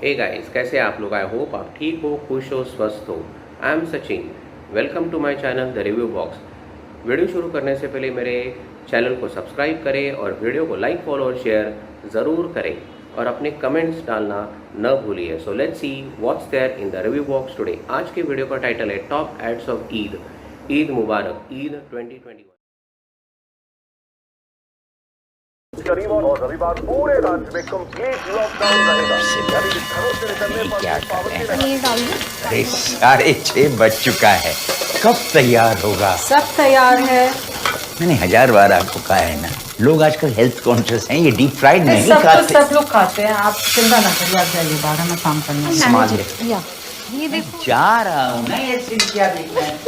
Hey guys, कैसे आप लोग? आई होप आप ठीक हो, खुश हो, स्वस्थ हो। I am Sachin, welcome to my channel the review box. Video शुरू करने से पहले मेरे चैनल को सब्सक्राइब करें और वीडियो को लाइक, फॉलो और शेयर ज़रूर करें और अपने कमेंट्स डालना न भूलिए। So let's see what's there in the review box today. आज के वीडियो का टाइटल है top ads of Eid. Eid मुबारक, ईद 2021। और रविवार पूरे राज्य में कंप्लीट लॉकडाउन रहेगा। घरों से निकलने पर क्या कर रहे हैं? अरे 6:30 बज चुका है, कब तैयार होगा? सब तैयार है। मैंने 1000 बार आपको कहा है ना, लोग आजकल हेल्थ कॉन्शियस हैं, ये डीप फ्राइड नहीं खाते। सब लोग खाते हैं, आप चिंता ना करिए, आप जाइए बाहर में काम करना। सामान ले। ये देखो, जा रहा हूँ मैं, ये सीन क्या देखना है?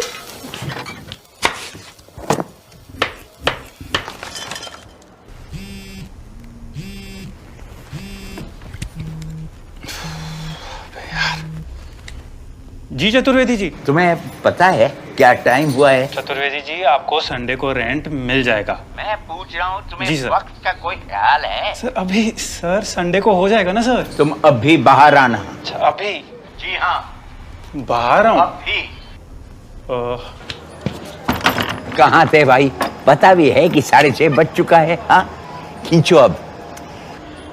जी चतुर्वेदी जी, तुम्हें पता है क्या टाइम हुआ है? चतुर्वेदी जी आपको संडे को रेंट मिल जाएगा। मैं पूछ रहा हूँ, तुम्हें जी सर। वक्त का कोई ख्याल है? सर संडे को हो जाएगा ना सर? तुम अभी बाहर आना। अच्छा अभी? जी हाँ, बाहर आऊँ? अभी। अ, कहाँ थे भाई? पता भी है कि 6:30 बज चुका है। हाँ, खींचो अब।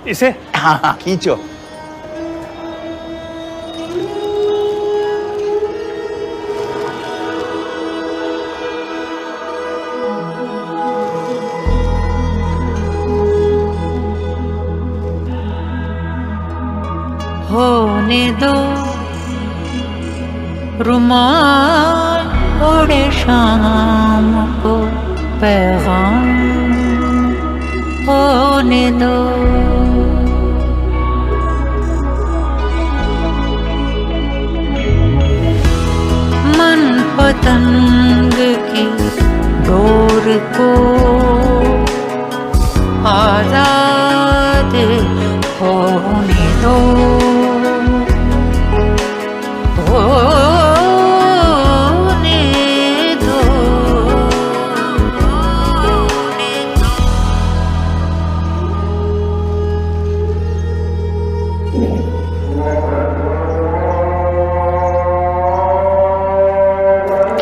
इसे हाँ हाँ, खींचो। होने दो रुमाल ओढ़े शाम को पैगाम होने दो। मन पतंग की डोर को आजाद होने दो।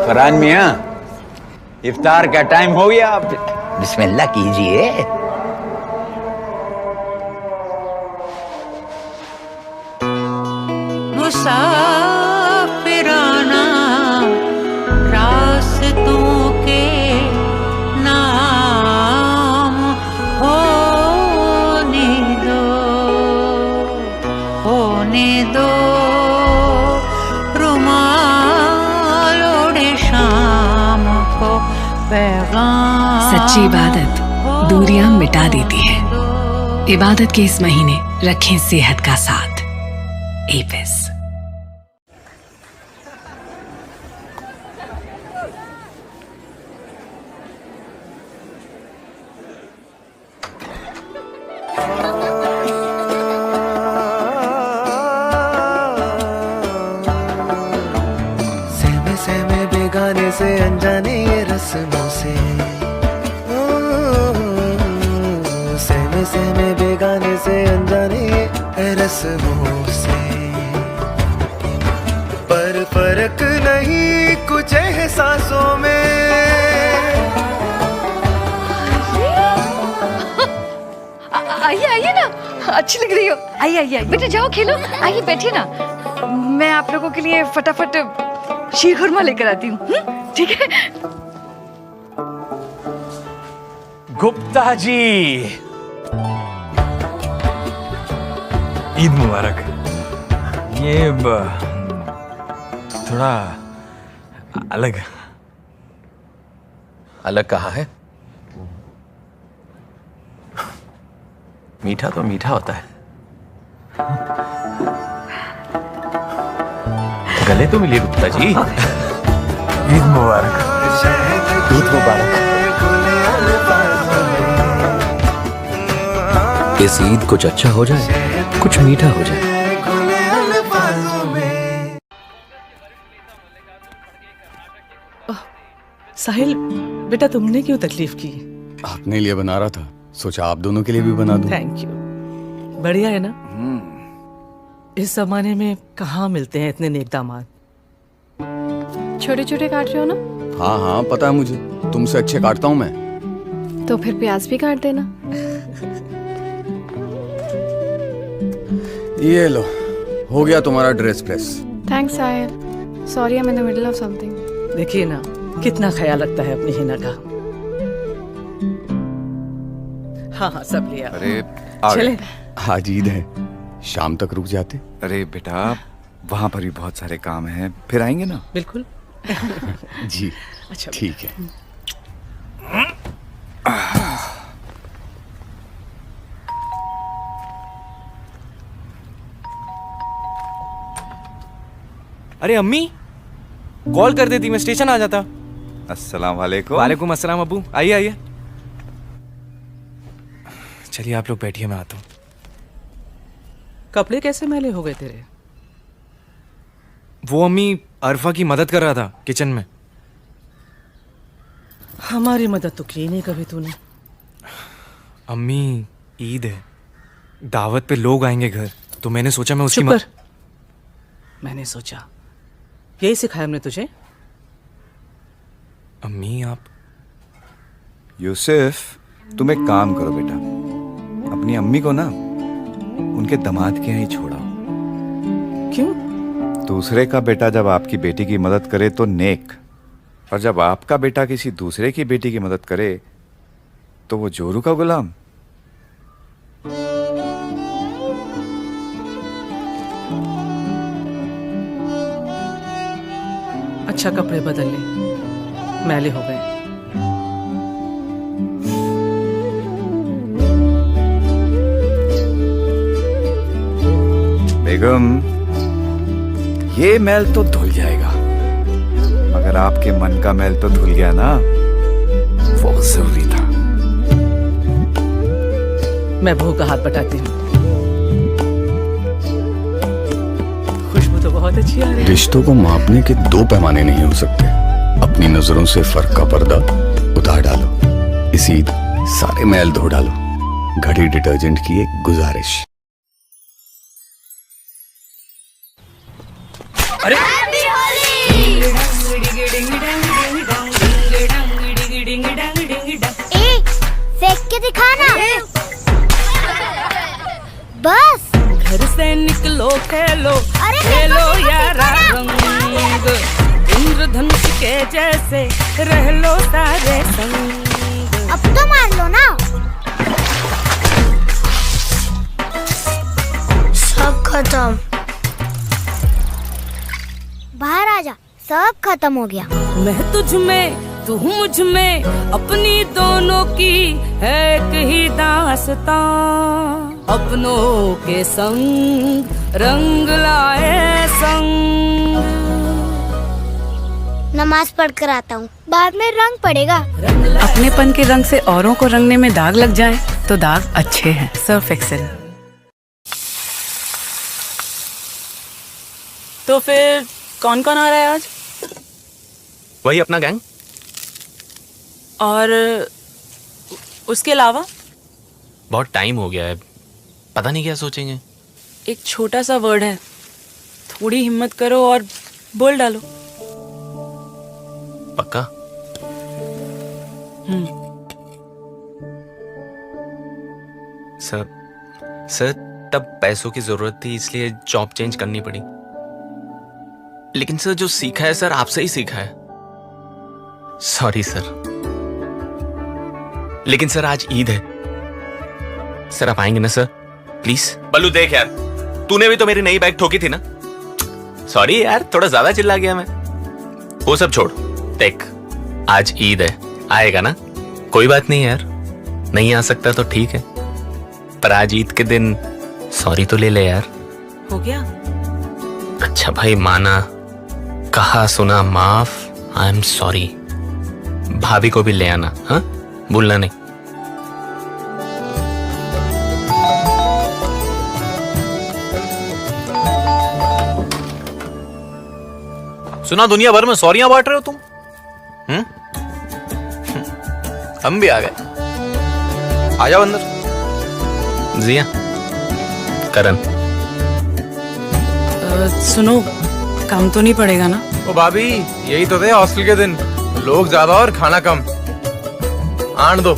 फरहान मियाँ, इफ्तार का टाइम हो गया, आप बिस्मिल्लाह कीजिए। मुसाफिराना रास्तों के नाम होने दो, होने दो रुमाल ओढ़े शाम को पैगाम। सच्ची इबादत दूरियां मिटा देती है। इबादत के इस महीने रखें सेहत का साथ। एपिस। सहमे सहमे बेगाने से अनजाने ये रस्मों से, सहमे सहमे बेगाने से अनजाने ये रस्मों से, पर फर्क नहीं कुछ एहसासों में। आइए आइए ना, अच्छी लग रही हो। आइए आइए बेटा, जाओ खेलो। आइए बैठिए ना, मैं आप लोगों के लिए फटाफट शीर खुरमा लेकर आती हूँ। ठीक है? गुप्ता जी, ईद मुबारक। ये थोड़ा अलग अलग कहा है? मीठा तो मीठा होता है। गले तो मिलिए गुप्ता जी। ईद मुबारक। ईद मुबारक। इस ईद कुछ अच्छा हो जाए, कुछ मीठा हो जाए। साहिल बेटा, तुमने क्यों तकलीफ की? अपने लिए बना रहा था, सोचा आप दोनों के लिए भी बना दूं। Thank you. बढ़िया है ना? इस जमाने में कहाँ मिलते हैं इतने नेक दामाद। छोटे छोटे काट रहे हो ना? हाँ हाँ पता है मुझे, तुमसे अच्छे काटता हूँ मैं। तो फिर प्याज भी काट देना। ये लो, हो गया तुम्हारा dress press. Thanks Sahil, sorry I am in the middle of something. देखिए ना कितना ख्याल रखता है अपनी हिना का। हाँ हाँ सब लिया। अरे चले। आज ईद है, शाम तक रुक जाते। अरे बेटा वहाँ पर भी बहुत सारे काम हैं, फिर आएंगे ना। बिल्कुल। जी अच्छा ठीक है। अरे अम्मी कॉल कर देती, मैं स्टेशन आ जाता। अस्सलाम वालेकुम। वालेकुम अस्सलाम अब्बू, आइए आइए। चलिए आप लोग बैठिए, मैं आता हूँ। कपड़े कैसे मैले हो गए तेरे? वो अम्मी अरफा की मदद कर रहा था किचन में। हमारी मदद तो की नहीं कभी तूने। अम्मी ईद है, दावत पे लोग आएंगे घर, तो मैंने सोचा मैं उसकी चुप कर। मैंने सोचा, यही सिखाया हमने तुझे? अम्मी आप। यूसुफ तुम एक काम करो बेटा, अपनी अम्मी को ना उनके दामाद के यहाँ ही छोड़ाओ। क्यों? दूसरे का बेटा जब आपकी बेटी की मदद करे तो नेक, और जब आपका बेटा किसी दूसरे की बेटी की मदद करे तो वो जोरू का गुलाम। अच्छा कपड़े बदल ले, मैले हो गए। बेगम ये मैल तो धुल जाएगा, मगर आपके मन का मैल तो धुल गया ना, वो जरूरी था। मैं बहू का हाथ बटाती हूँ। खुशबू तो बहुत अच्छी आ रही है। रिश्तों को मापने के दो पैमाने नहीं हो सकते। अपनी नजरों से फर्क का पर्दा उतार डालो। इस ईद सारे मैल धो डालो। घड़ी डिटर्जेंट की एक गुजारिश। अरे फेंक के दिखाना। बस घर से निकलो खेलो, खेलो यारा रंग, इंद्रधनुष के जैसे रह लो सारे संग। अब तो मार लो ना। सब खत्म। बाहर आ जा, सब खत्म हो गया। मैं तुझ में तू मुझ में, अपनी दोनों की है एक ही दास्तां। अपनों के संग रंग लाए संग। नमाज पढ़ कर आता हूँ, बाद में रंग पड़ेगा। अपनेपन के रंग से औरों को रंगने में दाग लग जाए तो दाग अच्छे हैं। Surf Excel. तो फिर कौन कौन आ रहा है आज? वही अपना गैंग। और उसके अलावा? बहुत टाइम हो गया है, पता नहीं क्या सोचेंगे। एक छोटा सा वर्ड है, थोड़ी हिम्मत करो और बोल डालो। पक्का? सर तब पैसों की जरूरत थी, इसलिए जॉब चेंज करनी पड़ी। लेकिन सर जो सीखा है सर आपसे ही सीखा है। Sorry sir. लेकिन सर आज ईद है, सर आप आएंगे ना सर प्लीज? बल्लू देख यार, तूने भी तो मेरी नई बाइक ठोकी थी ना। सॉरी यार, थोड़ा ज्यादा चिल्ला गया मैं। वो सब छोड़, देख आज ईद है, आएगा ना? कोई बात नहीं यार, नहीं आ सकता तो ठीक है, पर आज ईद के दिन सॉरी तो ले ले यार। हो गया? अच्छा भाई माना, कहा सुना माफ। I am sorry. भाभी को भी ले आना, हाँ भूलना नहीं। सुना दुनिया भर में सॉरियां बांट रहे हो तुम? हम भी आ गए, आ जाओ अंदर। जिया, करण, सुनो, कम तो नहीं पड़ेगा ना? ओ भाभी, यही तो थे हॉस्टल के दिन, लोग ज्यादा और खाना कम। आन दो।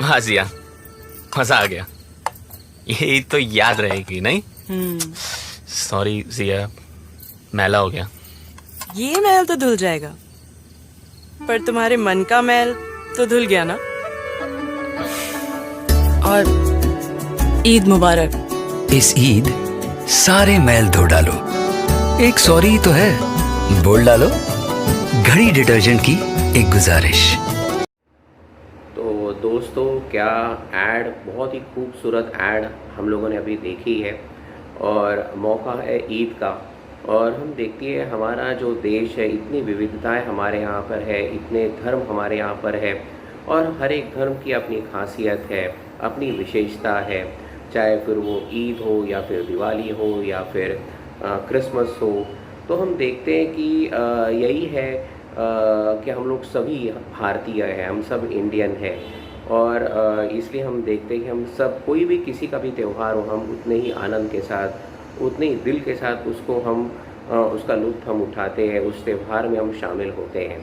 हाँ जिया, मजा आ गया। यही तो याद रहेगी नहीं? सॉरी जिया, मैला हो गया। ये मैल तो धुल जाएगा, पर तुम्हारे मन का मैल तो धुल गया ना। और ईद मुबारक। इस ईद सारे मैल धो डालो। एक सॉरी तो है, बोल डालो। घड़ी डिटर्जेंट की एक गुजारिश। तो दोस्तों, क्या ऐड, बहुत ही खूबसूरत ऐड हम लोगों ने अभी देखी है और मौका है ईद का। और हम देखती है हमारा जो देश है, इतनी विविधताएं हमारे यहाँ पर है, इतने धर्म हमारे यहाँ पर है और हर एक धर्म की अपनी खासियत है, अपनी विशेषता है। चाहे फिर वो ईद हो या फिर दिवाली हो या फिर क्रिसमस हो, तो हम देखते हैं कि यही है कि हम लोग सभी भारतीय हैं, हम सब इंडियन हैं और इसलिए हम देखते हैं कि हम सब, कोई भी किसी का भी त्यौहार हो, हम उतने ही आनंद के साथ, उतने ही दिल के साथ उसको हम उसका लुत्फ़ हम उठाते हैं, उस त्यौहार में हम शामिल होते हैं।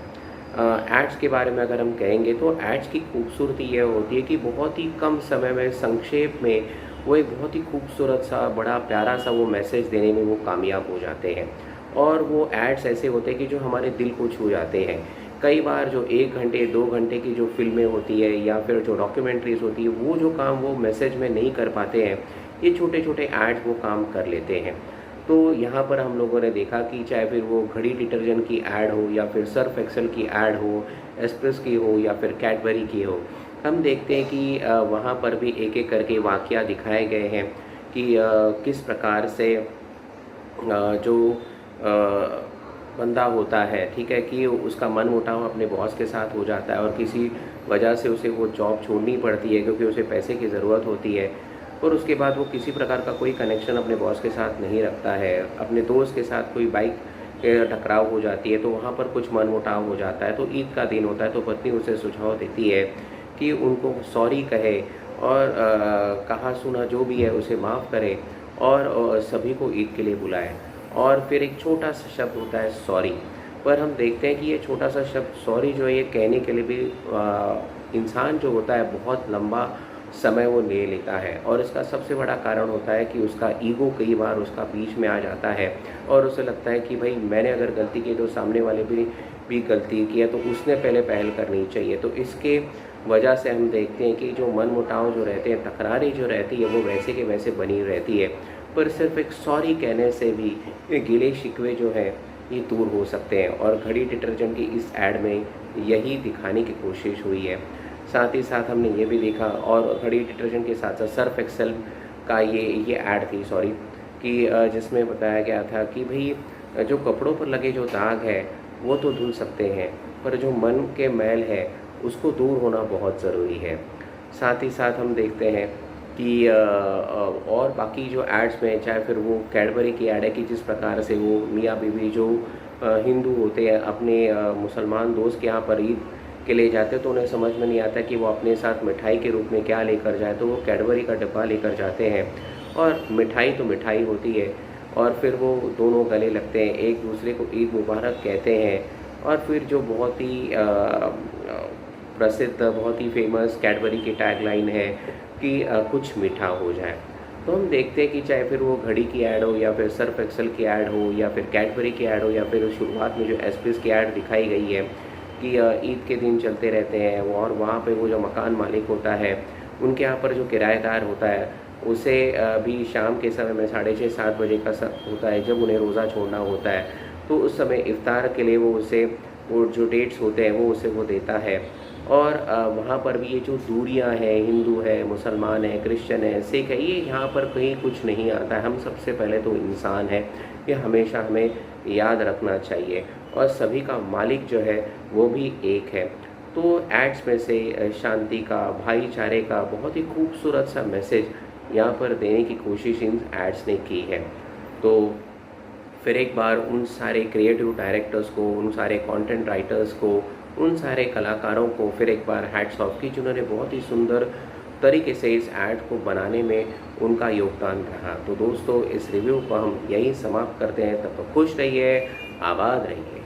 एड्स के बारे में अगर हम कहेंगे तो एड्स की खूबसूरती यह होती है कि बहुत ही कम समय में, संक्षेप में, वो एक बहुत ही खूबसूरत सा, बड़ा प्यारा सा वो मैसेज देने में वो कामयाब हो जाते हैं। और वो एड्स ऐसे होते हैं कि जो हमारे दिल को छू जाते हैं। कई बार जो 1 घंटे 2 घंटे की जो फिल्में होती है या फिर जो डॉक्यूमेंट्रीज़ होती है, वो जो काम वो मैसेज में नहीं कर पाते हैं, ये छोटे छोटे एड्स वो काम कर लेते हैं। तो यहाँ पर हम लोगों ने देखा कि चाहे फिर वो घड़ी डिटर्जेंट की ऐड हो या फिर सर्फ एक्सेल की ऐड हो, एस्प्रेस की हो या फिर कैडबरी की हो, हम देखते हैं कि वहाँ पर भी एक एक करके वाक़या दिखाए गए हैं कि किस प्रकार से जो बंदा होता है, ठीक है, कि उसका मन मुटाव अपने बॉस के साथ हो जाता है और किसी वजह से उसे वो जॉब छोड़नी पड़ती है क्योंकि उसे पैसे की ज़रूरत होती है। और उसके बाद वो किसी प्रकार का कोई कनेक्शन अपने बॉस के साथ नहीं रखता है, अपने दोस्त के साथ कोई बाइक टकराव हो जाती है तो वहाँ पर कुछ मनमुटाव हो जाता है। तो ईद का दिन होता है तो पत्नी उसे सुझाव देती है कि उनको सॉरी कहे और कहा सुना जो भी है उसे माफ़ करे और सभी को ईद के लिए बुलाए। और फिर एक छोटा सा शब्द होता है सॉरी, पर हम देखते हैं कि ये छोटा सा शब्द सॉरी जो है, ये कहने के लिए भी इंसान जो होता है बहुत लंबा समय वो ले लेता है। और इसका सबसे बड़ा कारण होता है कि उसका ईगो कई बार उसका बीच में आ जाता है और उसे लगता है कि भाई मैंने अगर गलती की तो सामने वाले भी गलती की है तो उसने पहले पहल करनी चाहिए। तो इसके वजह से हम देखते हैं कि जो मनमुटाव जो रहते हैं, तकरारें जो रहती है, वो वैसे के वैसे बनी रहती है। पर सिर्फ एक सॉरी कहने से भी ये गिले शिकवे जो हैं ये दूर हो सकते हैं। और घड़ी डिटर्जेंट की इस ऐड में यही दिखाने की कोशिश हुई है। साथ ही साथ हमने ये भी देखा, और घड़ी डिटर्जेंट के साथ साथ सर्फ एक्सेल का ये ऐड थी, सॉरी, कि जिसमें बताया गया था कि भाई जो कपड़ों पर लगे जो दाग है वो तो धुल सकते हैं, पर जो मन के मैल है उसको दूर होना बहुत ज़रूरी है। साथ ही साथ हम देखते हैं कि और बाकी जो एड्स में, चाहे फिर वो कैडबरी की ऐड है कि जिस प्रकार से वो मियाँ बीवी जो हिंदू होते हैं अपने मुसलमान दोस्त के यहाँ पर ईद के ले जाते तो उन्हें समझ में नहीं आता कि वो अपने साथ मिठाई के रूप में क्या लेकर जाए, तो वो कैडबरी का डब्बा लेकर जाते हैं और मिठाई तो मिठाई होती है और फिर वो दोनों गले लगते हैं, एक दूसरे को ईद मुबारक कहते हैं। और फिर जो बहुत ही प्रसिद्ध, बहुत ही फेमस कैडबरी की टैगलाइन है कि कुछ मीठा हो जाए। तो हम देखते हैं कि चाहे फिर वो घड़ी की ऐड हो या फिर सर्फ एक्सेल की ऐड हो या फिर कैडबरी की ऐड हो या फिर शुरुआत में जो एस्प्रेस की ऐड दिखाई गई है कि ईद के दिन चलते रहते हैं वो, और वहाँ पे वो जो मकान मालिक होता है उनके यहाँ पर जो किराएदार होता है उसे भी शाम के समय में 6:30-7 बजे का होता है जब उन्हें रोज़ा छोड़ना होता है, तो उस समय इफ्तार के लिए वो उसे वो जो डेट्स होते हैं वो उसे वो देता है। और वहाँ पर भी ये जो दूरियाँ हैं, हिंदू है, मुसलमान है, क्रिश्चियन है, सिख है, ये यहाँ पर कहीं कुछ नहीं आता है। हम सबसे पहले तो इंसान है, ये हमेशा हमें याद रखना चाहिए और सभी का मालिक जो है वो भी एक है। तो एड्स में से शांति का, भाईचारे का बहुत ही खूबसूरत सा मैसेज यहाँ पर देने की कोशिश इन एड्स ने की है। तो फिर एक बार उन सारे क्रिएटिव डायरेक्टर्स को, उन सारे कंटेंट राइटर्स को, उन सारे कलाकारों को फिर एक बार हैट्स ऑफ की जिन्होंने बहुत ही सुंदर तरीके से इस ऐड को बनाने में उनका योगदान रहा। तो दोस्तों इस रिव्यू को हम यहीं समाप्त करते हैं। तब तक खुश रहिए, आबाद रहिए।